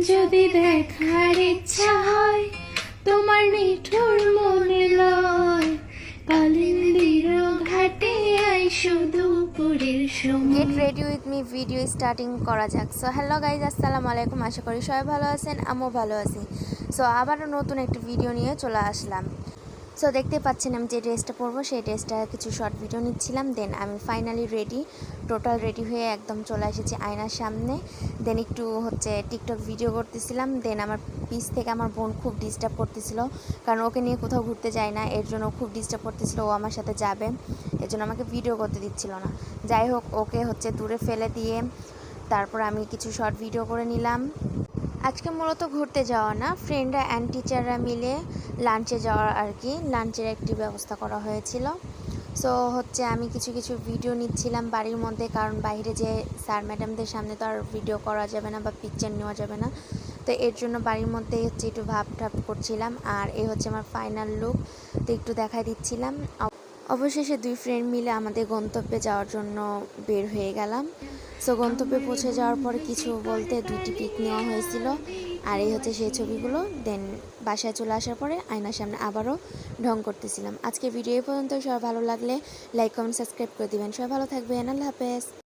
যদি দেখার ইচ্ছা হয় তোমার নিঠুর মনে লয় কালিন্দির ঘাটে আইসো দুপুরের সময়। Get ready with me video starting করা যাক। সো হ্যালো গাইজ, আসসালামু আলাইকুম। আশা করি সবাই ভালো আছেন, আমিও ভালো আছি। সো আবারও নতুন একটি ভিডিও নিয়ে চলে আসলাম। সো দেখতে পাচ্ছেন আমি যে ড্রেসটা পরবো সেই ড্রেসটা কিছু শর্ট ভিডিও নিচ্ছিলাম। দেন আমি ফাইনালি টোটাল রেডি হয়ে একদম চলে এসেছি আয়নার সামনে। দেন একটু টিকটক ভিডিও করতেছিলাম। দেন আমার পিছ থেকে আমার বোন খুব ডিস্টার্ব করতেছিল, কারণ ওকে নিয়ে কোথাও ঘুরতে যায় না, এর জন্য খুব ডিস্টার্ব করতেছিল। ও আমার সাথে যাবে, এর জন্য আমাকে ভিডিও করতে দিচ্ছিল না। যাই হোক, ওকে দূরে ফেলে দিয়ে তারপর আমি কিছু শর্ট ভিডিও করে নিলাম। আজকে মূলত ঘুরতে যাওয়া না, ফ্রেন্ডরা অ্যান্ড টিচাররা মিলে লাঞ্চে যাওয়ার আর কি, লাঞ্চের একটি ব্যবস্থা করা হয়েছিল। সো আমি কিছু ভিডিও নিচ্ছিলাম বাড়ির মধ্যে, কারণ বাইরে যে স্যার ম্যাডামদের সামনে তো আর ভিডিও করা যাবে না বা পিকচার নেওয়া যাবে না। তো এর জন্য বাড়ির মধ্যেই একটু ভাব করছিলাম। আর এই আমার ফাইনাল লুক, তো একটু দেখাই দিচ্ছিলাম। অবশেষে দুই ফ্রেন্ড মিলে আমাদের গন্তব্যে যাওয়ার জন্য বের হয়ে গেলাম। সো গন্তব্যে পৌঁছে যাওয়ার পরে কিছু বলতে দুইটি পিক নেওয়া হয়েছিল, আর এই সেই ছবিগুলো। দেন বাসায় চলে আসার পরে আয়নার সামনে আবারও ঢং করতেছিলাম। আজকে ভিডিও এই পর্যন্ত। সবাই ভালো লাগলে লাইক কমেন্ট সাবস্ক্রাইব করে দিবেন। সবাই ভালো থাকবেন। আল্লাহ হাফেজ।